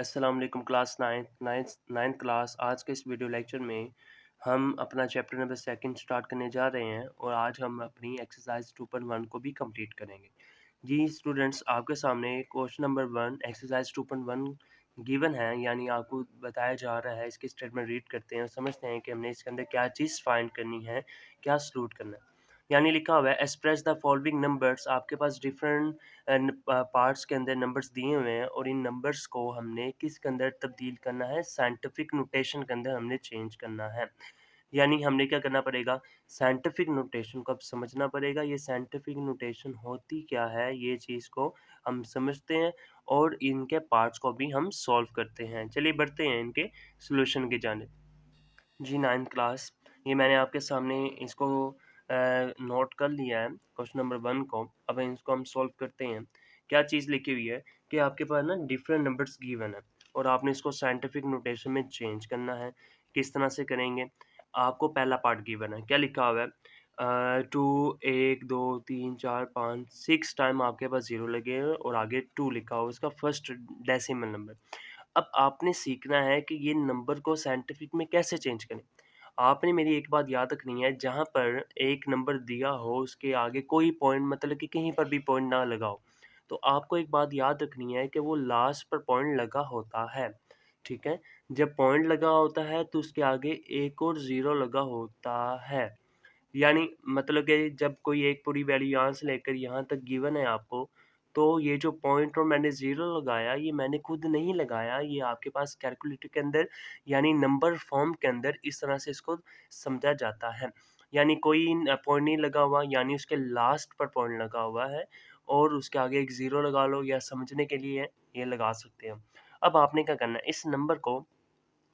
अस्सलाम वालेकुम class ninth class. आज के इस वीडियो लेक्चर में हम अपना चैप्टर नंबर सेकंड स्टार्ट करने जा रहे हैं और आज हम अपनी एक्सरसाइज 2.1 को भी कंप्लीट करेंगे। जी स्टूडेंट्स, आपके सामने क्वेश्चन नंबर 1 एक्सरसाइज 2.1 गिवन है, यानी आपको बताया जा रहा है। इसके स्टेटमेंट रीड करते हैं और समझते हैं कि हमने इसके अंदर क्या चीज़ फाइंड करनी है, क्या सॉल्व करना है। यानी लिखा हुआ है एक्सप्रेस द फॉलोइंग नंबर्स। आपके पास डिफरेंट पार्ट्स के अंदर नंबर्स दिए हुए हैं और इन नंबर्स को हमने किसके अंदर तब्दील करना है, साइंटिफिक नोटेशन के अंदर हमने चेंज करना है। यानी हमने क्या करना पड़ेगा, साइंटिफिक नोटेशन को अब समझना पड़ेगा। ये साइंटिफिक नोटेशन होती क्या है, ये चीज़ को हम समझते हैं और इनके पार्ट्स को भी हम सॉल्व करते हैं। चलिए बढ़ते हैं इनके सॉल्यूशन की जानिब। जी नाइन्थ क्लास, ये मैंने आपके सामने इसको नोट कर लिया है क्वेश्चन नंबर 1 को। अब इसको हम सॉल्व करते हैं। क्या चीज़ लिखी हुई है कि आपके पास ना डिफरेंट नंबर्स गिवन है और आपने इसको साइंटिफिक नोटेशन में चेंज करना है। किस तरह से करेंगे? आपको पहला पार्ट गिवन है, क्या लिखा हुआ है? 2 1 2 3 4 5 6 टाइम आपके पास 0 लगे हैं और आगे 2 लिखा हुआ है, इसका फर्स्ट डेसिमल नंबर। अब आपने सीखना है कि ये नंबर को साइंटिफिक में कैसे चेंज करें। आपने मेरी एक बात याद रखनी है, जहाँ पर एक नंबर दिया हो उसके आगे कोई पॉइंट, मतलब कि कहीं पर भी पॉइंट ना लगा हो, तो आपको एक बात याद रखनी है कि वो लास्ट पर पॉइंट लगा होता है। ठीक है? जब पॉइंट लगा होता है तो उसके आगे एक और ज़ीरो लगा होता है। यानी मतलब कि जब कोई एक पूरी वैल्यू यहाँ से लेकर यहाँ तक गिवन है आपको, तो ये जो पॉइंट और मैंने ज़ीरो लगाया, ये मैंने खुद नहीं लगाया, ये आपके पास कैलकुलेटर के अंदर यानी नंबर फॉर्म के अंदर इस तरह से इसको समझा जाता है। यानी कोई पॉइंट नहीं लगा हुआ, यानी उसके लास्ट पर पॉइंट लगा हुआ है और उसके आगे एक ज़ीरो लगा लो, या समझने के लिए ये लगा सकते हैं। अब आपने क्या करना है, इस नंबर को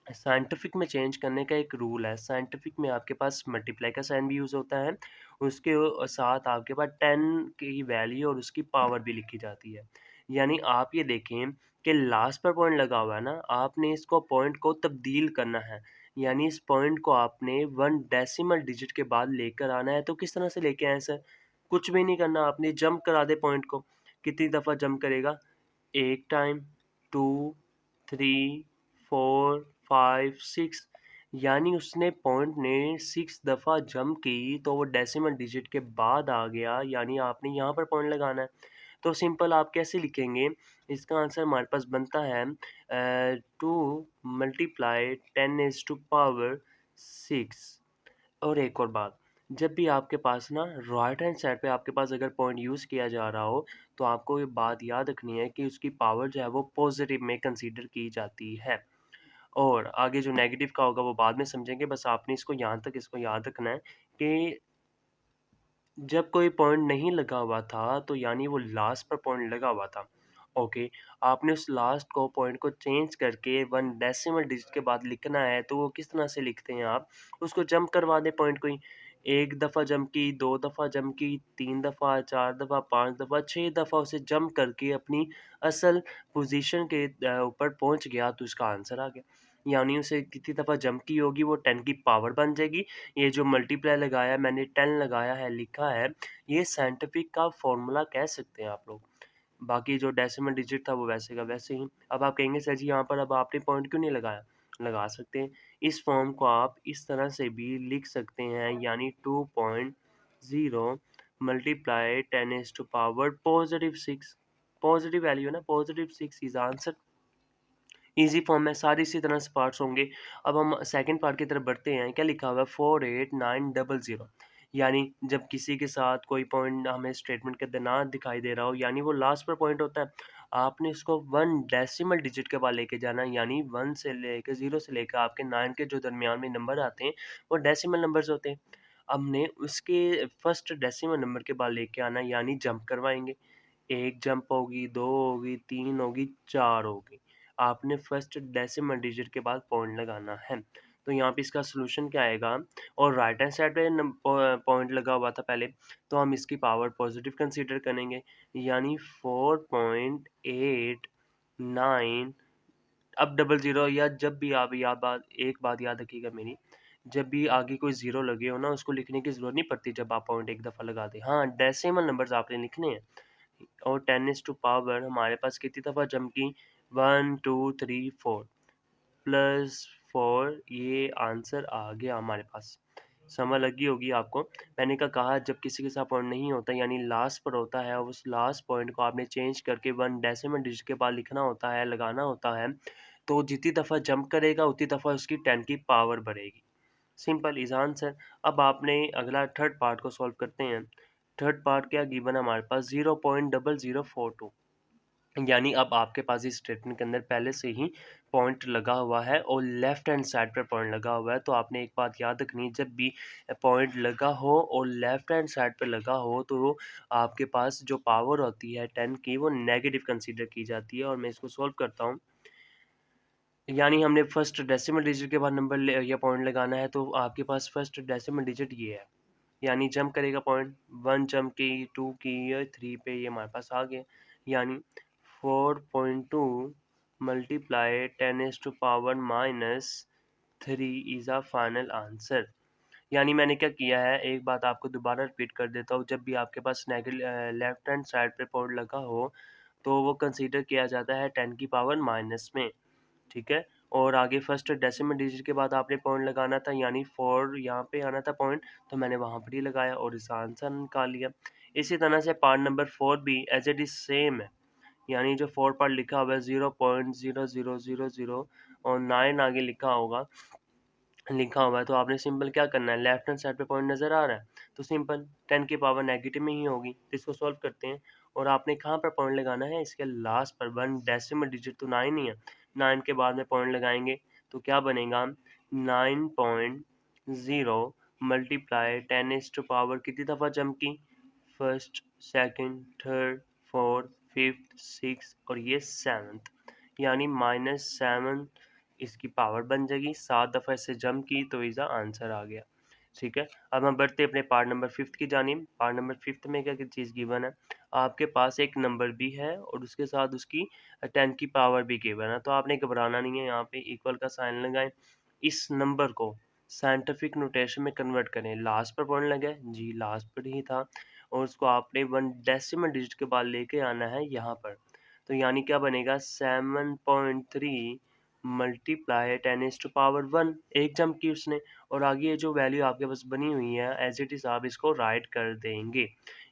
साइंटिफिक में चेंज करने का एक रूल है। साइंटिफिक में आपके पास मल्टीप्लाई का साइन भी यूज़ होता है, उसके साथ आपके पास 10 की वैल्यू और उसकी पावर भी लिखी जाती है। यानी आप ये देखें कि लास्ट पर पॉइंट लगा हुआ है ना, आपने इसको पॉइंट को तब्दील करना है। यानी इस पॉइंट को आपने 1 डेसिमल डिजिट के बाद लेकर आना है। तो किस तरह से लेके आएँ सर? कुछ भी नहीं करना, आपने जंप करा दे पॉइंट को। कितनी दफ़ा जंप करेगा? 1 टाइम, 2, 3, 4, 5, 6, यानी उसने पॉइंट ने 6 दफ़ा जंप की तो वो डेसिमल डिजिट के बाद आ गया, यानी आपने यहाँ पर पॉइंट लगाना है। तो सिंपल आप कैसे लिखेंगे? इसका आंसर हमारे पास बनता है 2 मल्टीप्लाई 10 इज़ टू पावर 6। और एक और बात, जब भी आपके पास ना राइट हैंड साइड पे आपके पास अगर पॉइंट यूज़ किया जा रहा हो, तो आपको ये बात याद रखनी है कि उसकी पावर जो है वो पॉज़िटिव में कंसीडर की जाती है। और आगे जो नेगेटिव का होगा वो बाद में समझेंगे, बस आपने इसको यहाँ तक इसको याद रखना है कि जब कोई पॉइंट नहीं लगा हुआ था, तो यानी वो लास्ट पर पॉइंट लगा हुआ था। ओके, आपने उस लास्ट को पॉइंट को चेंज करके 1 डेसिमल डिजिट के बाद लिखना है, तो वो किस तरह से लिखते हैं आप? उसको जंप करवा दें पॉइंट को ही। 1 दफ़ा जंप की, 2 दफ़ा जंप की, 3 दफ़ा, 4 दफ़ा, 5 दफ़ा, 6 दफ़ा उसे जंप करके अपनी असल पोज़ीशन के ऊपर पहुँच गया, तो उसका आंसर आ गया। यानी उसे कितनी दफ़ा जंप की होगी, वो 10 की पावर बन जाएगी। ये जो मल्टीप्लाई लगाया मैंने, 10 लगाया है, लिखा है, ये साइंटिफिक का फ़ॉर्मूला कह सकते हैं आप लोग। बाकी जो डेसिमल डिजिट था वो वैसे का वैसे ही। अब आप कहेंगे सर जी यहाँ पर अब आपने पॉइंट क्यों नहीं लगाया? लगा सकते हैं। इस फॉर्म को आप इस तरह से भी लिख सकते हैं, यानी 2.0 multiply 10 is to power positive 6। Positive value है ना, positive 6 is answer. Easy form है, सारे इसी तरह से पार्ट्स होंगे। अब हम सेकंड पार्ट की तरफ बढ़ते हैं। क्या लिखा हुआ है? 48900, यानी जब किसी के साथ कोई पॉइंट हमें स्टेटमेंट के अंदर ना दिखाई दे रहा हो, यानी वो लास्ट पर पॉइंट होता है। आपने इसको 1 डेसिमल डिजिट के बाद लेके जाना है, यानी 1 से लेके 0 से लेकर आपके 9 के जो दरमियान में नंबर आते हैं, वो डेसिमल नंबर्स होते हैं। हमने उसके फर्स्ट डेसिमल नंबर के बाद लेके आना है, यानी जंप करवाएँगे। 1 जंप होगी, 2 होगी, 3 होगी, 4 होगी। आपने फर्स्ट डेसिमल डिजिट के बाद पॉइंट लगाना है। तो यहाँ पे इसका सॉल्यूशन क्या आएगा? और राइट हैंड साइड पे पॉइंट लगा हुआ था पहले, तो हम इसकी पावर पॉजिटिव कंसीडर करेंगे, यानी 4.89। अब डबल ज़ीरो, या जब भी आप एक बात याद रखिएगा मेरी, जब भी आगे कोई ज़ीरो लगे हो ना, उसको लिखने की ज़रूरत नहीं पड़ती जब आप पॉइंट एक दफ़ा लगा दें। हाँ, डेसिमल नंबर्स आपने लिखने हैं। और 10 इज़ टू पावर हमारे पास कितनी दफ़ा जंप की? 1 2 3 4 प्लस 4, ये आंसर आ गया हमारे पास। समझ लगी होगी आपको। मैंने कहा जब किसी के साथ पॉइंट नहीं होता यानी लास्ट पर होता है, उस लास्ट पॉइंट को आपने चेंज करके 1 डेसिमल डिजिट के बाद लिखना होता है, लगाना होता है, तो जितनी दफ़ा जंप करेगा उतनी दफ़ा उसकी 10 की पावर बढ़ेगी। Simple is answer. अब आपने अगला थर्ड पार्ट को सॉल्व करते हैं। थर्ड पार्ट क्या गिवन है हमारे पास, 0.0042, यानी अब आपके पास इस स्टेटमेंट के अंदर पहले से ही पॉइंट लगा हुआ है और लेफ्ट हैंड साइड पर पॉइंट लगा हुआ है। तो आपने एक बात याद रखनी है, जब भी पॉइंट लगा हो और लेफ्ट हैंड साइड पे लगा हो तो आपके पास जो पावर होती है 10 की वो नेगेटिव कंसीडर की जाती है। और मैं इसको सॉल्व करता हूँ। यानी हमने फर्स्ट डेसिमल डिजिट के बाद नंबर या पॉइंट लगाना है, तो आपके पास फर्स्ट डेसिमल डिजिट ये है, यानी जंप करेगा पॉइंट, 1 जंप की, 2 की, 3 पे, ये हमारे पास आ गया। यानी 4.2 multiply 10⁻³ is a final answer. यानी मैंने क्या किया है, एक बात आपको दोबारा रिपीट कर देता हूँ, जब भी आपके पास लेफ्ट हैंड साइड पे पॉइंट लगा हो तो वो कंसीडर किया जाता है 10 की पावर माइनस में, ठीक है? और आगे फर्स्ट डेसिमल डिजिट के बाद आपने पॉइंट लगाना था, यानी 4 यहाँ पे आना था पॉइंट, तो मैंने वहाँ पर ही लगाया और इसका आंसर निकाल लिया। इसी तरह से पार्ट नंबर 4 भी एज़ इट इज़ सेम है, यानी जो 4 पार्ट लिखा हुआ है 0.0000 और 9 आगे लिखा हुआ है, तो आपने सिंपल क्या करना है, लेफ्ट हैंड साइड पे पॉइंट नज़र आ रहा है, तो सिंपल 10 की पावर नेगेटिव में ही होगी, तो इसको सॉल्व करते हैं। और आपने कहाँ पर पॉइंट लगाना है, इसके लास्ट पर, 1 डेसिमल डिजिट तो 9 ही है, 9 के बाद में पॉइंट लगाएंगे तो क्या बनेगा, 9.0 मल्टीप्लाई 10 इज टू पावर कितनी दफ़ा जंप की, first, second, third, fourth, fifth, six और ये सेवन्थ, यानी -7 इसकी पावर बन जाएगी। 7 दफ़ा इससे जंप की तो इसका आंसर आ गया। ठीक है, अब हम बढ़ते हैं अपने पार्ट नंबर 5 की जानिब। पार्ट नंबर 5 में क्या क्या चीज़ गिवन है, आपके पास एक नंबर भी है और उसके साथ उसकी 10 की पावर भी गिवन है, तो आपने घबराना नहीं है, यहाँ पे इक्वल का साइन लगाएं। इस नंबर को साइंटिफिक नोटेशन में कन्वर्ट करें, लास्ट पर पॉइंट लगा है जी, लास्ट पर ही था, और उसको आपने 1 डेसिमल डिजिट के बाद लेके आना है यहाँ पर, तो यानी क्या बनेगा, 7.3 मल्टीप्लाई 10⁻1, एक जंप की उसने, और आगे ये जो वैल्यू आपके पास बनी हुई है एज इट इज़ आप इसको राइट कर देंगे,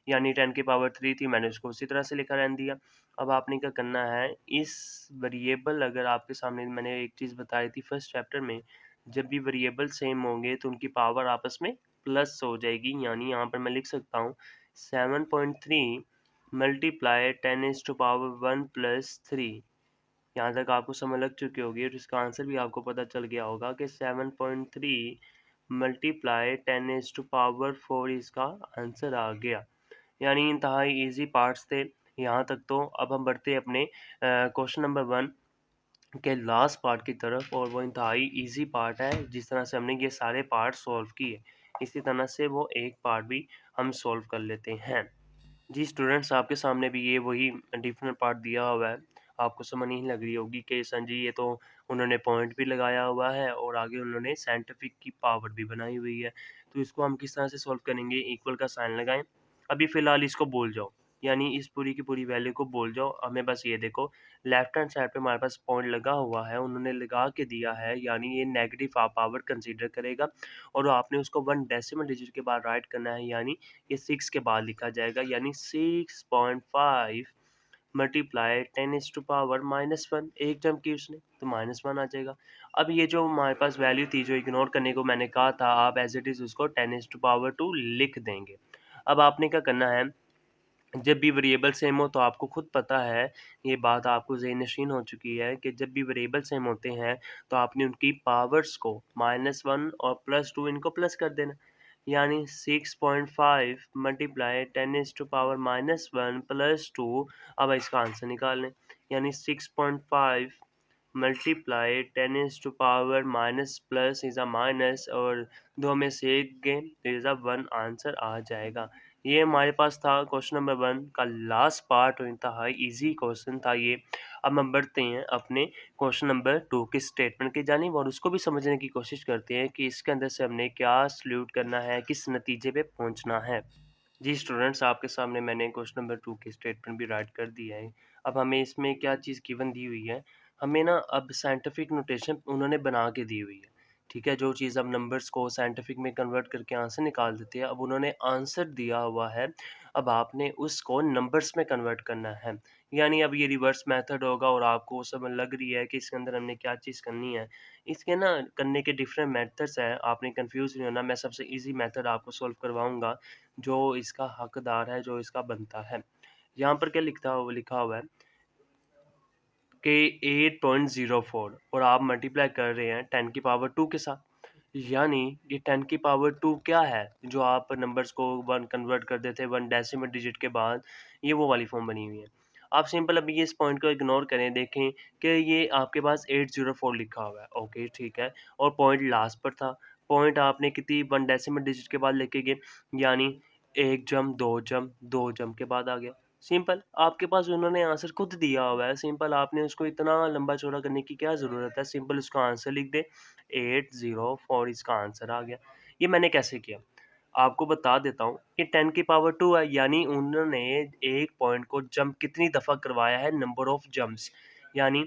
यानी 10 की पावर 3 थी, मैंने उसको उसी तरह से लिखा रहने दिया। अब आपने क्या करना है, इस वेरिएबल, अगर आपके सामने मैंने एक चीज़ बताई थी फर्स्ट चैप्टर में, जब भी वेरिएबल सेम होंगे तो उनकी पावर आपस में प्लस हो जाएगी, यानी यहाँ पर मैं लिख सकता हूँ 7.3 मल्टीप्लाई 10⁻1 प्लस 3। यहाँ तक आपको समझ लग चुकी होगी और इसका आंसर भी आपको पता चल गया होगा कि 7.3 मल्टीप्लाई 10⁻4 इसका आंसर आ गया। यानी इंतहाई इजी पार्ट्स थे यहाँ तक तो। अब हम बढ़ते हैं अपने क्वेश्चन नंबर 1 के लास्ट पार्ट की तरफ, और वो इंतहाई इजी पार्ट है। जिस तरह से हमने ये सारे पार्ट सॉल्व किए, इसी तरह से वो एक पार्ट भी हम सॉल्व कर लेते हैं। जी स्टूडेंट्स, आपके सामने भी ये वही डिफरेंट पार्ट दिया हुआ है। आपको समझ नहीं लग रही होगी कि सर जी ये तो उन्होंने पॉइंट भी लगाया हुआ है और आगे उन्होंने साइंटिफिक की पावर भी बनाई हुई है। तो इसको हम किस तरह से सॉल्व करेंगे, इक्वल का साइन लगाएं। अभी फ़िलहाल इसको भूल जाओ, यानी इस पूरी की पूरी वैल्यू को भूल जाओ। हमें बस ये देखो, लेफ्ट हैंड साइड पे हमारे पास पॉइंट लगा हुआ है, उन्होंने लगा के दिया है, यानी ये नेगेटिव पावर कंसीडर करेगा और आपने उसको 1 डेसिमल डिजिट के बाद राइट करना है, यानी ये 6 के बाद लिखा जाएगा, यानी 6.5 मल्टीप्लाई 10⁻1, एक जंप की उसने तो -1 आ जाएगा। अब ये जो हमारे पास वैल्यू थी जो इग्नोर करने को मैंने कहा था, आप एज इट इज़ उसको 10⁻2 लिख देंगे। अब आपने क्या करना है, जब भी वेरिएबल सेम हो, तो आपको खुद पता है, ये बात आपको ज़हन-नशीन हो चुकी है कि जब भी वेरिएबल सेम होते हैं तो आपने उनकी पावर्स को -1 और +2 इनको प्लस कर देना, यानी 6.5 मल्टीप्लाई 10⁻1 प्लस 2। अब इसका आंसर निकाल लें, यानी 6.5 मल्टीप्लाई 10⁻माइनस प्लस इज़ अ माइनस, और दो में से एक गए तो इज़ अ 1 आंसर आ जाएगा। ये हमारे पास था क्वेश्चन नंबर 1 का लास्ट पार्ट, और इंतहाई इजी क्वेश्चन था ये। अब हम बढ़ते हैं अपने क्वेश्चन नंबर 2 के स्टेटमेंट की जानिब और उसको भी समझने की कोशिश करते हैं कि इसके अंदर से हमने क्या सॉल्यूट करना है, किस नतीजे पे पहुंचना है। जी स्टूडेंट्स, आपके सामने मैंने क्वेश्चन नंबर 2 की स्टेटमेंट भी राइट कर दिया है। अब हमें इसमें क्या चीज़ गिवन दी हुई है, हमें ना अब साइंटिफिक नोटेशन उन्होंने बना के दी हुई है, ठीक है? जो चीज़ अब नंबर्स को साइंटिफिक में कन्वर्ट करके आंसर निकाल देते हैं, अब उन्होंने आंसर दिया हुआ है, अब आपने उसको नंबर्स में कन्वर्ट करना है। यानी अब ये रिवर्स मेथड होगा और आपको समझ लग रही है कि इसके अंदर हमने क्या चीज़ करनी है। इसके ना करने के डिफरेंट मेथड्स हैं, आपने कन्फ्यूज़ नहीं होना, मैं सबसे ईज़ी मेथड आपको सॉल्व करवाऊँगा, जो इसका हकदार है, जो इसका बनता है। यहाँ पर क्या लिखा हुआ है कि 8.04 और आप मल्टीप्लाई कर रहे हैं 10 की पावर 2 के साथ। यानी ये 10 की पावर 2 क्या है? जो आप नंबर्स को 1 कन्वर्ट कर देते हैं 1 डेसिमल डिजिट के बाद, ये वो वाली फॉर्म बनी हुई है। आप सिंपल अभी ये इस पॉइंट को इग्नोर करें, देखें कि ये आपके पास 804 लिखा हुआ है। ओके, ठीक है। और पॉइंट लास्ट पर था। पॉइंट आपने कितनी 1 डेसिमल डिजिट के बाद लेके गए, यानी 1 जम, 2 जम, 2 जम के बाद आ गया। सिंपल, आपके पास उन्होंने आंसर खुद दिया हुआ है, सिंपल आपने उसको इतना लंबा-चौड़ा करने की क्या ज़रूरत है, सिंपल उसका आंसर लिख दें, 804 इसका आंसर आ गया। ये मैंने कैसे किया? आपको बता देता हूँ कि 10 की पावर 2 है, यानी उन्होंने एक पॉइंट को जंप कितनी दफ़ा करवाया है, नंबर ऑफ जंप्स, यानी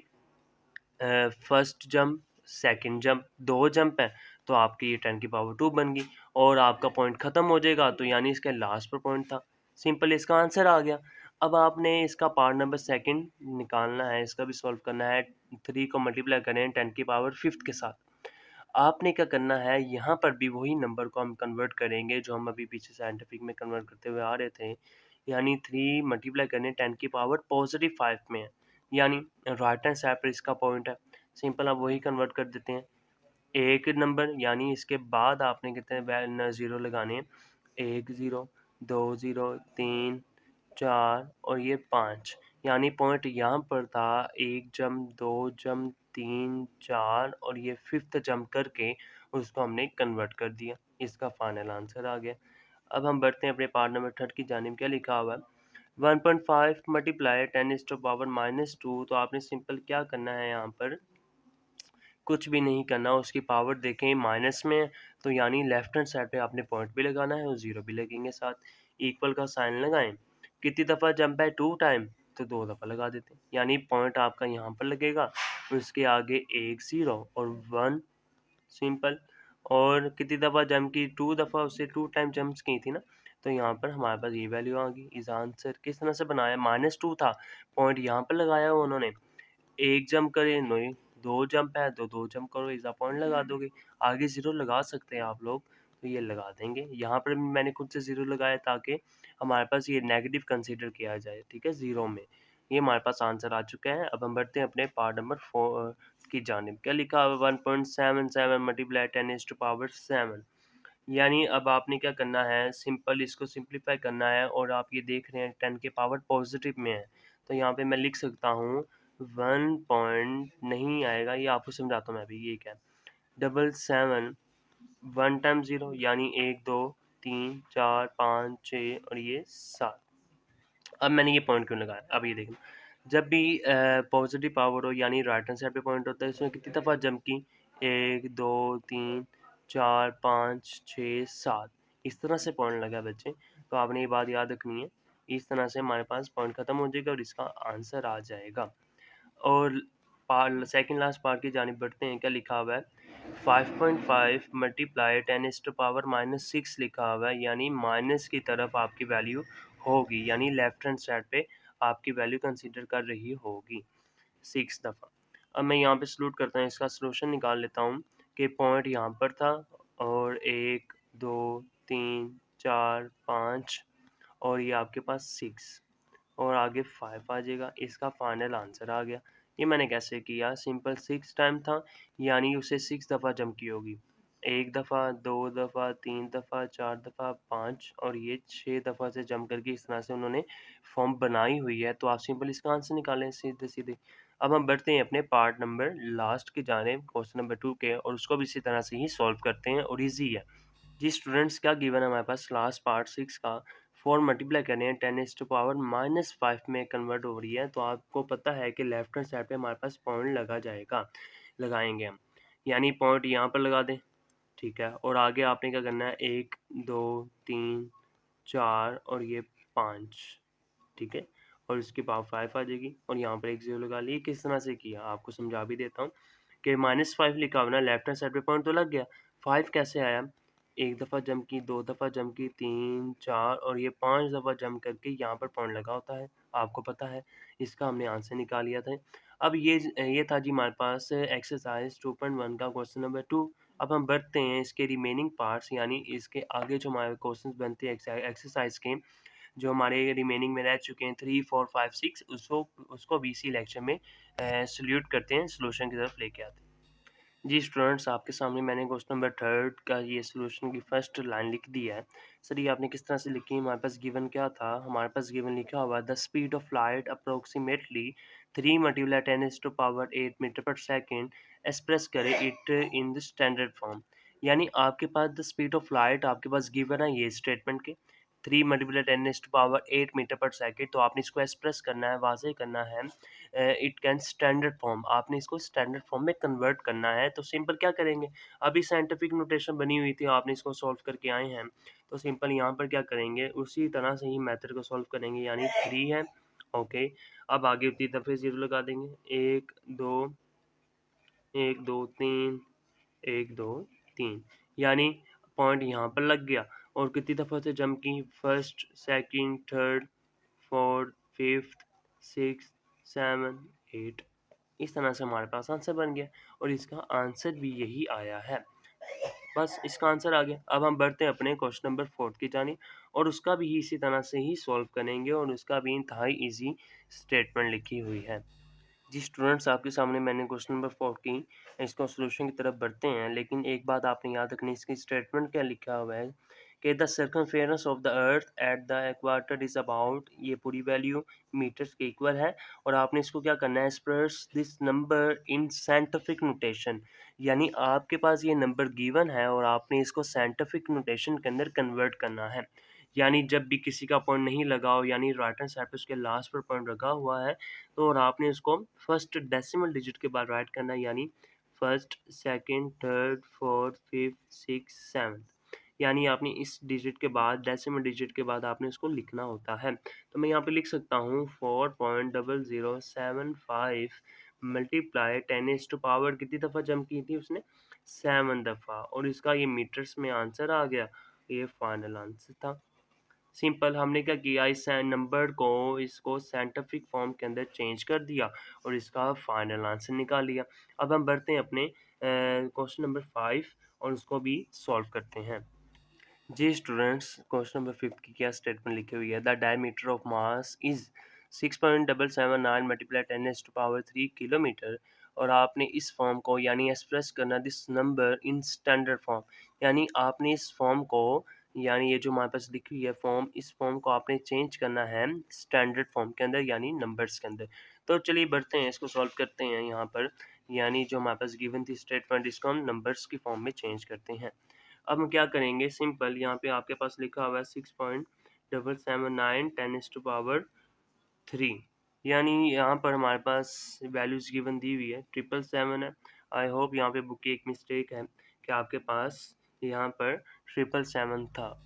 first jump, second jump, 2 jump हैं, तो आपकी ये 10 की पावर 2 बन गई और आपका पॉइंट ख़त्म हो जाएगा, तो यानी इसके लास्ट पर पॉइंट था। सिंपल इसका आंसर आ गया। अब आपने इसका पार्ट नंबर सेकंड निकालना है, इसका भी सॉल्व करना है। 3 को मल्टीप्लाई करें 10 की पावर 5 के साथ। आपने क्या करना है, यहाँ पर भी वही नंबर को हम कन्वर्ट करेंगे, जो हम अभी पीछे साइंटिफिक में कन्वर्ट करते हुए आ रहे थे। यानी 3 मल्टीप्लाई करें 10 की पावर पॉज़िटिव 5 में है, यानी राइट हैंड साइड पर इसका पॉइंट है। सिंपल आप वही कन्वर्ट कर देते हैं। एक नंबर यानी इसके बाद आपने कितने ज़ीरो लगाने हैं, 1 ज़ीरो, 2 ज़ीरो, 3, 4 और ये 5, यानी पॉइंट यहाँ पर था, 1 जंप, 2 जंप, 3, 4 और ये 5th जंप करके उसको हमने कन्वर्ट कर दिया। इसका फाइनल आंसर आ गया। अब हम बढ़ते हैं अपने पार्ट नंबर थर्ड की जानिब। क्या लिखा हुआ है? 1.5 मल्टीप्लाई 10⁻², तो आपने सिंपल क्या करना है यहाँ पर, कुछ भी नहीं करना, उसकी पावर देखें माइनस में है, तो यानी लेफ्ट हैंड साइड पे आपने पॉइंट भी लगाना है और ज़ीरो भी लगेंगे साथ। इक्वल का साइन लगाएं। कितनी दफ़ा जंप है, 2 टाइम, तो 2 दफ़ा लगा देते हैं, यानी पॉइंट आपका यहाँ पर लगेगा, उसके आगे एक ज़ीरो और 1, सिंपल। और कितनी दफ़ा जंप की, 2 दफ़ा, उससे 2 टाइम जंप्स की थी ना, तो यहाँ पर हमारे पास ये वैल्यू आ गई। इस आंसर किस तरह से बनाया, -2 था, पॉइंट यहाँ पर लगाया उन्होंने, 1 जंप करे नहीं, 2 जंप है तो 2 जंप करो, इज़ा पॉइंट लगा दोगे। आगे ज़ीरो लगा सकते हैं आप लोग, तो ये लगा देंगे। यहाँ पर भी मैंने खुद से ज़ीरो लगाया ताकि हमारे पास ये नेगेटिव कंसीडर किया जाए, ठीक है, ज़ीरो में। ये हमारे पास आंसर आ चुका है। अब हम बढ़ते हैं अपने पार्ट नंबर 4 की जानिब। क्या लिखा हुआ है? 1.77 मल्टीप्लाई 10⁻7, यानी अब आपने क्या करना है, सिंपल इसको सिंप्लीफाई करना है और आप ये देख रहे हैं 10 के पावर पॉजिटिव में है, तो यहाँ पे मैं लिख सकता हूँ 1 पॉइंट नहीं आएगा, ये आपको समझाता हूँ मैं अभी, ये क्या है, 777 1 टाइम ज़ीरो, यानी 1 2 3 4 5 6 और ये 7। अब मैंने ये पॉइंट क्यों लगाया, अब ये देखना, जब भी पॉजिटिव पावर हो यानी राइट हैंड साइड पे पॉइंट होता है, इसमें कितनी दफ़ा जंप की, 1 2 3 4 5 6 7, इस तरह से पॉइंट लगा बच्चे, तो आपने ये बात याद रखनी है। इस तरह से हमारे पास पॉइंट ख़त्म हो जाएगा और इसका आंसर आ जाएगा। और सेकंड लास्ट पार्ट की जानिब बढ़ते हैं। क्या लिखा हुआ है? 5.5 मल्टीप्लाई 10⁻⁻6 लिखा हुआ है, यानी माइनस की तरफ आपकी वैल्यू होगी, यानी लेफ्ट हैंड साइड पे आपकी वैल्यू कंसीडर कर रही होगी 6 दफ़ा। अब मैं यहाँ पे सलूट करता हूँ, इसका सलूशन निकाल लेता हूँ कि पॉइंट यहाँ पर था और 1 2 3 4 5 और ये आपके पास 6 और आगे 5 आ जाएगा, इसका फाइनल आंसर आ गया। ये मैंने कैसे किया, सिंपल 6 टाइम था, यानी उसे 6 दफ़ा जंप की होगी, 1 दफ़ा, 2 दफ़ा, 3 दफ़ा, 4 दफ़ा, 5 और ये 6 दफ़ा से जंप करके इस तरह से उन्होंने फॉर्म बनाई हुई है, तो आप सिंपल इसका आंसर निकालें सीधे-सीधे। अब हम बढ़ते हैं अपने पार्ट नंबर लास्ट की जानिब, क्वेश्चन नंबर 2 के, और उसको भी इसी तरह से ही सॉल्व करते हैं और ईज़ी है। जी स्टूडेंट्स, क्या गिवन है हमारे पास, लास्ट पार्ट 6 का 4 मल्टीप्लाई करने हैं 10⁻⁻5 में कन्वर्ट हो रही है, तो आपको पता है कि लेफ्ट हैंड साइड पे हमारे पास पॉइंट लगा जाएगा, लगाएंगे हम, यानी पॉइंट यहाँ पर लगा दें, ठीक है। और आगे आपने क्या करना है, 1 2 3 4 और ये 5, ठीक है। और उसकी पावर 5 आ जाएगी और यहाँ पर एक 0 लगा ली। किस तरह से किया आपको समझा भी देता हूँ कि -5 लिखा हुआ ना लेफ्ट हैंड साइड पे पॉइंट तो लग गया। 5 कैसे आया? एक दफ़ा जंप की, 2 दफ़ा जंप की, 3, 4 और ये 5 दफ़ा जंप करके यहाँ पर पॉइंट लगा होता है, आपको पता है। इसका हमने आंसर निकाल लिया था। अब ये था जी हमारे पास एक्सरसाइज 2.1 का क्वेश्चन नंबर 2। अब हम बढ़ते हैं इसके रिमेनिंग पार्ट्स यानी इसके आगे जो हमारे क्वेश्चंस बनते हैं एक्सरसाइज के, जो हमारे रिमेनिंग में रह चुके हैं 3, 4, 5, 6 उसको भी इसी लेक्चर में सॉल्यूट करते हैं, सॉल्यूशन की तरफ लेके आते हैं। जी स्टूडेंट्स, आपके सामने मैंने क्वेश्चन नंबर 3 का ये सॉल्यूशन की फर्स्ट लाइन लिख दिया है। सर ये आपने किस तरह से लिखी? हमारे पास गिवन क्या था? हमारे पास गिवन लिखा हुआ the speed of light approximately 3 multiply 10⁻⁸ metre पर सेकंड, एक्सप्रेस करें it in the standard form. यानी आपके पास द स्पीड ऑफ लाइट आपके पास गिवन है ये स्टेटमेंट के 3 मल्टीप्लाई 10⁸ मीटर पर सेकंड, तो आपने इसको एक्सप्रेस करना है, वाज़े करना है इट कैन स्टैंडर्ड फॉर्म, आपने इसको स्टैंडर्ड फॉर्म में कन्वर्ट करना है। तो सिंपल क्या करेंगे, अभी साइंटिफिक नोटेशन बनी हुई थी, आपने इसको सॉल्व करके आए हैं, तो सिंपल यहाँ पर क्या करेंगे, उसी तरह से ही मेथड को सॉल्व करेंगे। यानी 3 है, ओके। अब आगे उतनी दफ़े 0 लगा देंगे, 1 2 1 2 3 1 2 3, यानी पॉइंट यहाँ पर लग गया। और कितनी दफ़ा से जंप की, first, second, third, fourth, fifth, six, 7, 8। इस तरह से हमारे पास आंसर बन गया और इसका आंसर भी यही आया है। बस इसका आंसर आ गया। अब हम बढ़ते हैं अपने क्वेश्चन नंबर 4 की जानिब और उसका भी इसी तरह से ही सॉल्व करेंगे और उसका भी इंतहाई ईजी स्टेटमेंट लिखी हुई है। जी स्टूडेंट्स, आपके सामने मैंने क्वेश्चन नंबर 4 की इसको सॉल्यूशन की तरफ बढ़ते हैं, लेकिन एक बात आपने याद रखनी, इसकी स्टेटमेंट क्या लिखा हुआ है कि the circumference of the earth at the equator is about, ये पूरी वैल्यू मीटर्स के इक्वल है और आपने इसको क्या करना है, express this number in scientific notation. यानी आपके पास ये नंबर गिवन है और आपने इसको साइंटिफिक नोटेशन के अंदर कन्वर्ट करना है। यानी जब भी किसी का पॉइंट नहीं लगा हो, यानी राइट हैंड साइड पे उसके लास्ट पर पॉइंट लगा हुआ है, तो और आपने उसको फर्स्ट डेसिमल डिजिट के बाद राइट करना है, यानी first, second, third, fourth, fifth, six, seventh. यानी आपने इस डिजिट के बाद, डेसिमल डिजिट के बाद आपने उसको लिखना होता है। तो मैं यहाँ पे लिख सकता हूँ 4.0075 मल्टीप्लाई 10⁻⁴ कितनी दफ़ा जंप की थी उसने, 7 दफ़ा, और इसका ये मीटर्स में आंसर आ गया। ये फाइनल आंसर था। सिंपल हमने क्या किया, इस नंबर को इसको साइंटिफिक फॉर्म के अंदर चेंज कर दिया और इसका फाइनल आंसर निकाल लिया। अब हम बढ़ते हैं अपने क्वेश्चन नंबर 5 और उसको भी सॉल्व करते हैं। जी स्टूडेंट्स, क्वेश्चन नंबर 5 की क्या स्टेटमेंट लिखी हुई है, the diameter of mass is 6.779 multiply 10⁻³ kilometre, और आपने इस फॉर्म को यानी एक्सप्रेस करना this number in standard form. यानी आपने इस फॉर्म को, यानी ये जो हमारे पास लिखी हुई है फॉर्म, इस फॉर्म को आपने चेंज करना है स्टैंडर्ड फॉर्म के अंदर यानी नंबर्स के अंदर। तो चलिए बढ़ते हैं, इसको सॉल्व करते हैं यहाँ पर। यानी जो हमारे पास गिवन थी स्टेटमेंट, इसको हम नंबर्स की फॉर्म में चेंज करते हैं। अब हम क्या करेंगे, सिंपल यहाँ पे आपके पास लिखा हुआ है 6.779 10⁻³ यानी यहाँ पर हमारे पास वैल्यूज गिवन दी हुई है, 777 है। आई होप यहाँ पे बुक की एक मिस्टेक है कि आपके पास यहाँ पर 777 था।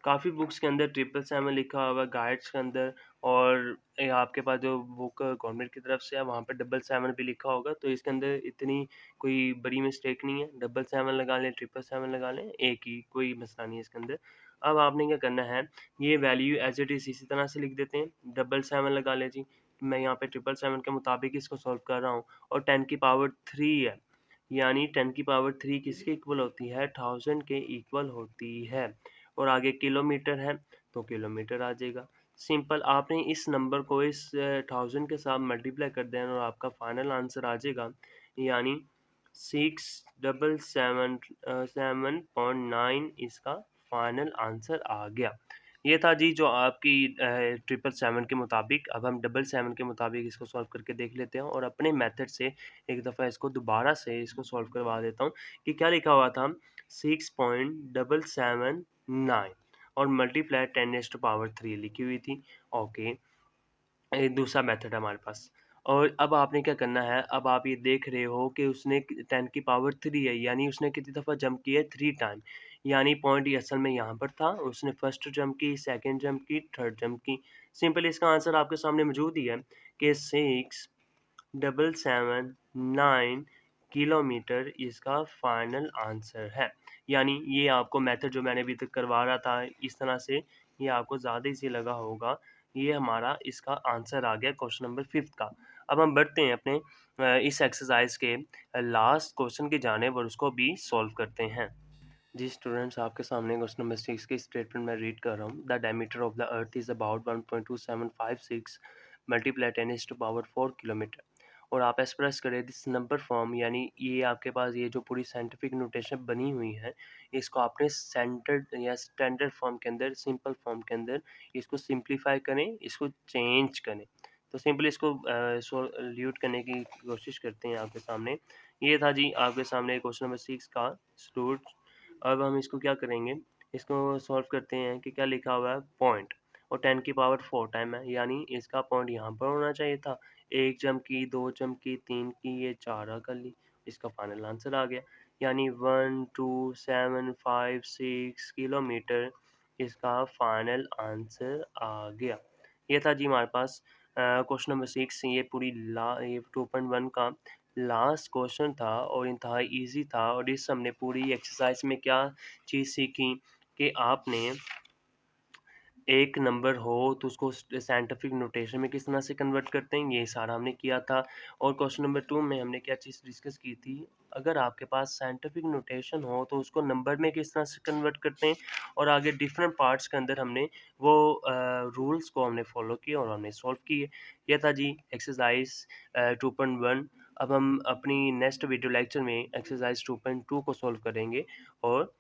काफ़ी बुक्स के अंदर 777 लिखा हुआ है, गाइड्स के अंदर, और ये आपके पास जो बुक गवर्नमेंट की तरफ से है वहाँ पे 777 भी लिखा होगा। तो इसके अंदर इतनी कोई बड़ी मिस्टेक नहीं है, 777 लगा लें, 777 लगा लें, एक ही, कोई मसला नहीं है इसके अंदर। अब आपने क्या करना है, ये वैल्यू एज इट इज़ इसी तरह से लिख देते हैं, 777 लगा लें जी। मैं यहाँ पे 777 के मुताबिक इसको सॉल्व कर रहा हूँ और 10⁻³ है, यानी 10⁻³ किसके इक्वल होती है, 1000 के इक्वल होती है। और आगे किलोमीटर है तो किलोमीटर आ जाएगा। सिंपल आपने इस नंबर को इस 1000 के साथ मल्टीप्लाई कर देना और आपका फाइनल आंसर आ जाएगा, यानी 6777.9 इसका फाइनल आंसर आ गया। ये था जी जो आपकी 777 के मुताबिक। अब हम 777 के मुताबिक इसको सॉल्व करके देख लेते हैं और अपने मेथड से एक दफ़ा इसको दोबारा से इसको सॉल्व करवा देता हूँ कि क्या लिखा हुआ था, 6.779 और मल्टीप्लाई 10⁻³ लिखी हुई थी, ओके। ये दूसरा मेथड है हमारे पास। और अब आपने क्या करना है, अब आप ये देख रहे हो कि उसने 10⁻³ है, यानी उसने कितनी दफ़ा जंप की है, 3 टाइम। यानी पॉइंट ये असल में यहाँ पर था। उसने फर्स्ट जंप की, सेकंड जंप की, थर्ड जंप की। सिंपल इसका आंसर आपके सामने मौजूद ही है कि 6779 किलोमीटर इसका फाइनल आंसर है। यानी ये आपको मेथड जो मैंने अभी तक करवा रहा था इस तरह से, ये आपको ज़्यादा इजी लगा होगा। ये हमारा इसका आंसर आ गया क्वेश्चन नंबर 5 का। अब हम बढ़ते हैं अपने इस एक्सरसाइज के लास्ट क्वेश्चन की जानिब और उसको भी सॉल्व करते हैं। जी स्टूडेंट्स, आपके सामने क्वेश्चन नंबर 6 की स्टेटमेंट मैं रीड कर रहा हूँ। The diameter of the earth is about 1.2756 multiply 10⁴ kilometre. और आप एक्सप्रेस करें दिस नंबर फॉर्म, यानी ये आपके पास ये जो पूरी साइंटिफिक नोटेशन बनी हुई है, इसको आपने सेंटर्ड या स्टैंडर्ड फॉर्म के अंदर, सिंपल फॉर्म के अंदर इसको सिंप्लीफाई करें, इसको चेंज करें। तो सिंपल इसको सोल्यूट करने की कोशिश करते हैं आपके सामने। ये था जी आपके सामने क्वेश्चन नंबर 6 का सॉल्यूट। अब हम इसको क्या करेंगे, इसको सॉल्व करते हैं कि क्या लिखा हुआ है पॉइंट, और 10⁴ टाइम है, यानी इसका पॉइंट यहाँ पर होना चाहिए था। 1 जंप की, 2 जंप की, 3 की, ये 4 कर ली। इसका फाइनल आंसर आ गया, यानी 12756 किलोमीटर इसका फाइनल आंसर आ गया। ये था जी हमारे पास क्वेश्चन नंबर 6। ये 2.1 का लास्ट क्वेश्चन था और इंतहाई इजी था। और इस हमने पूरी एक्सरसाइज में क्या चीज़ सीखी कि आपने एक नंबर हो तो उसको साइंटिफिक नोटेशन में किस तरह से कन्वर्ट करते हैं, ये सारा हमने किया था। और क्वेश्चन नंबर 2 में हमने क्या चीज़ डिस्कस की थी, अगर आपके पास साइंटिफिक नोटेशन हो तो उसको नंबर में किस तरह से कन्वर्ट करते हैं। और आगे डिफरेंट पार्ट्स के अंदर हमने वो रूल्स को हमने फॉलो किए और हमने सॉल्व किए। यह था जी एक्सरसाइज 2.1। अब हम अपनी नेक्स्ट वीडियो लेक्चर में एक्सरसाइज 2.2 को सॉल्व करेंगे और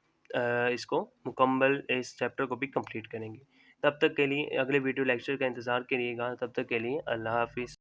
इसको मुकम्मल इस चैप्टर को भी कंप्लीट करेंगे। तब तक के लिए अगले वीडियो लेक्चर का इंतज़ार करिएगा। तब तक के लिए अल्लाह हाफ़िज़।